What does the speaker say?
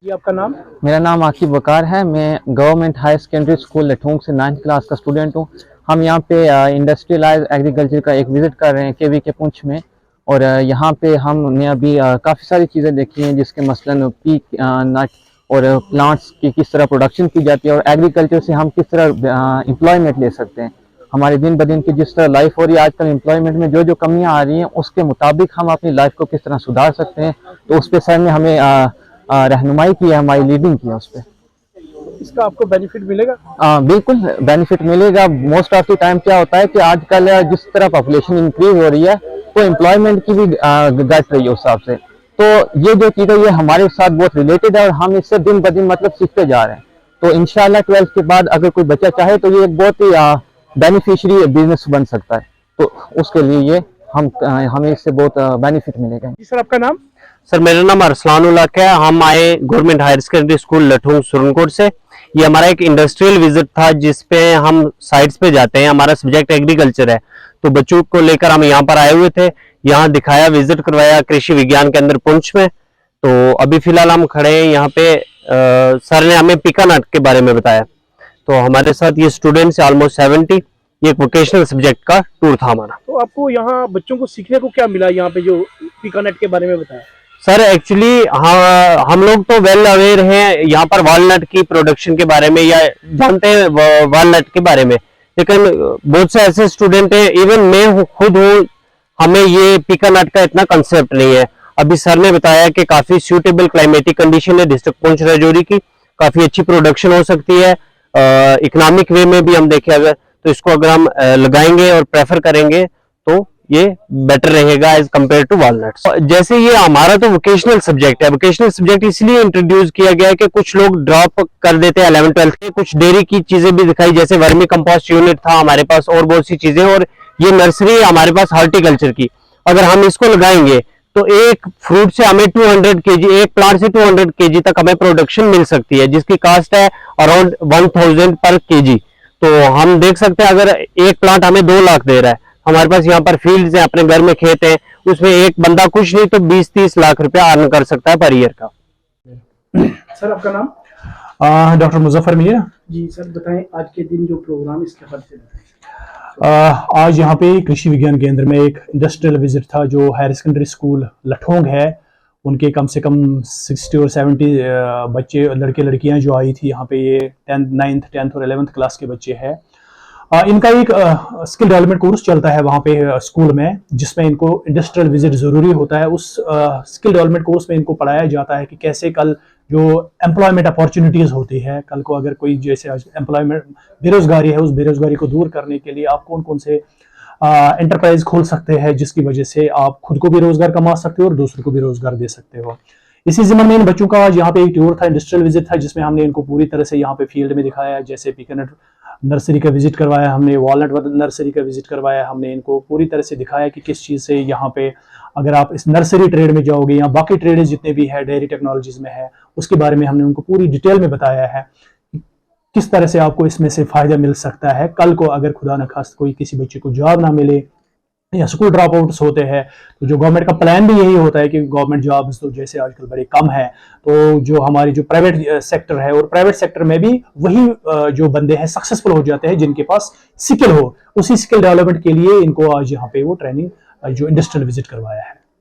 जी, आपका नाम? मेरा नाम आकिब वकार है। मैं गवर्नमेंट हायर सेकेंडरी स्कूल लठोंग से 9th क्लास का स्टूडेंट हूँ। हम यहाँ पे इंडस्ट्रियलाइज एग्रीकल्चर का एक विज़िट कर रहे हैं केवी के पुंछ में। और यहाँ पे हमने अभी काफ़ी सारी चीज़ें देखी हैं, जिसके मसलन पीक नट और प्लांट्स की किस तरह प्रोडक्शन की जाती है और एग्रीकल्चर से हम किस तरह एम्प्लॉयमेंट ले सकते हैं। हमारे दिन ब दिन की जिस तरह लाइफ हो रही है आजकल, एम्प्लॉयमेंट में जो जो कमियाँ आ रही हैं उसके मुताबिक हम अपनी लाइफ को किस तरह सुधार सकते हैं, तो उस पर सर ने हमें रहनुमाई की है, हमारी लीडिंग की है उस पर। इसका आपको बेनिफिट मिलेगा? बिल्कुल बेनिफिट मिलेगा। मोस्ट ऑफ द टाइम क्या होता है कि आजकल जिस तरह पॉपुलेशन इंक्रीज हो रही है तो एम्प्लॉयमेंट की भी घट रही है उस हिसाब से। तो ये जो चीज़ है ये हमारे साथ बहुत रिलेटेड है और हम इससे दिन ब दिन मतलब सीखते जा रहे हैं। तो इंशाल्लाह 12th के बाद अगर कोई बच्चा चाहे तो ये एक बहुत ही बेनिफिशियरी बिजनेस बन सकता है, तो उसके लिए ये हमें इससे बहुत बेनिफिट मिलेगा। जी सर, आपका नाम? सर मेरा नाम अरसलान उल हक है। हम आए government higher secondary school Lathong Surankote से। ये हमारा एक इंडस्ट्रियल विजिट था जिसपे हम साइट्स पे जाते हैं। हमारा सब्जेक्ट एग्रीकल्चर है, तो बच्चों को लेकर हम यहाँ पर आए हुए थे। यहाँ दिखाया, विजिट करवाया कृषि विज्ञान केंद्र पुंछ में। तो अभी फिलहाल हम खड़े हैं यहाँ पे। सर ने हमें पिकानट के बारे में बताया। तो हमारे साथ ये स्टूडेंट्स ऑलमोस्ट 70। ये एक वोकेशनल सब्जेक्ट का टूर था हमारा। तो आपको यहाँ बच्चों को सीखने को क्या मिला यहाँ पे जो पिकानट के बारे में बताया? सर एक्चुअली हम लोग तो वेल अवेयर हैं यहाँ पर वॉलनट की प्रोडक्शन के बारे में, या जानते हैं वॉलनट के बारे में, लेकिन बहुत से ऐसे स्टूडेंट हैं, इवन मैं खुद हूँ, हमें ये पिकानट का इतना कंसेप्ट नहीं है। अभी सर ने बताया कि काफी सूटेबल क्लाइमेटिक कंडीशन है डिस्ट्रिक्ट पुंछ राजौरी की, काफी अच्छी प्रोडक्शन हो सकती है। इकोनॉमिक वे में भी हम देखें अगर, तो इसको अगर हम लगाएंगे और प्रेफर करेंगे तो ये बेटर रहेगा एज कंपेयर टू वॉलनट्स। जैसे ये हमारा तो वोकेशनल सब्जेक्ट है। वोकेशनल सब्जेक्ट इसलिए इंट्रोड्यूस किया गया है कि कुछ लोग ड्रॉप कर देते हैं 11th 12th के। कुछ डेयरी की चीजें भी दिखाई, जैसे वर्मी कंपोस्ट यूनिट था हमारे पास और बहुत सी चीजें। और ये नर्सरी है हमारे पास हॉर्टिकल्चर की। अगर हम इसको लगाएंगे तो एक फ्रूट से हमें 200 kg, एक प्लांट से 200 kg तक हमें प्रोडक्शन मिल सकती है, जिसकी कास्ट है अराउंड 1000 पर kg। तो हम देख सकते हैं अगर एक प्लांट हमें 2 लाख दे रहा है, हमारे पास यहाँ पर फील्ड्स हैं, अपने घर में खेत हैं, उसमें एक बंदा कुछ नहीं तो 20-30 लाख रुपया अर्न कर सकता है पर ईयर का। सर आपका नाम? डॉक्टर मुजफ्फर मीर। जी सर, बताएं आज के दिन जो प्रोग्राम इसके बारे में बताएं। आज यहाँ पे कृषि विज्ञान केंद्र में एक इंडस्ट्रियल विजिट था। जो हायर सेकेंडरी स्कूल लठोंग है, उनके कम से कम 60 और 70 बच्चे, लड़के लड़कियां जो आई थी यहाँ पे, ये 9th 10th और 11th क्लास के बच्चे हैं। इनका एक स्किल डेवलपमेंट कोर्स चलता है वहाँ पे स्कूल में, जिसमें इनको इंडस्ट्रियल विजिट ज़रूरी होता है। उस स्किल डेवलपमेंट कोर्स में इनको पढ़ाया जाता है कि कैसे कल जो एम्प्लॉयमेंट अपॉर्चुनिटीज़ होती है, कल को अगर कोई जैसे एम्प्लॉयमेंट बेरोजगारी है, उस बेरोजगारी को दूर करने के लिए आप कौन कौन से एंटरप्राइज खोल सकते हैं, जिसकी वजह से आप खुद को भी रोजगार कमा सकते हो और दूसरों को भी रोजगार दे सकते हो। इसी ज़िम्मे में इन बच्चों का आज यहाँ पे एक टूर था, इंडस्ट्रियल विजिट था, जिसमें हमने इनको पूरी तरह से यहाँ पे फील्ड में दिखाया। जैसे पिकानट नर्सरी का विजिट करवाया हमने, वॉलनट नर्सरी का विजिट करवाया हमने, इनको पूरी तरह से दिखाया कि किस चीज़ से यहाँ पे अगर आप इस नर्सरी ट्रेड में जाओगे या बाकी ट्रेड जितने भी है डेयरी टेक्नोलॉजीज में है, उसके बारे में हमने उनको पूरी डिटेल में बताया है किस तरह से आपको इसमें से फायदा मिल सकता है। कल को अगर खुदा न खास्त कोई किसी बच्चे को जॉब ना मिले या स्कूल ड्रॉप आउट्स होते हैं, तो जो गवर्नमेंट का प्लान भी यही होता है कि गवर्नमेंट जॉब्स तो जैसे आजकल बड़े कम है, तो जो हमारी जो प्राइवेट सेक्टर है, और प्राइवेट सेक्टर में भी वही जो बंदे हैं सक्सेसफुल हो जाते हैं जिनके पास स्किल हो। उसी स्किल डेवलपमेंट के लिए इनको आज यहाँ पे वो ट्रेनिंग जो इंडस्ट्रियल विजिट करवाया है।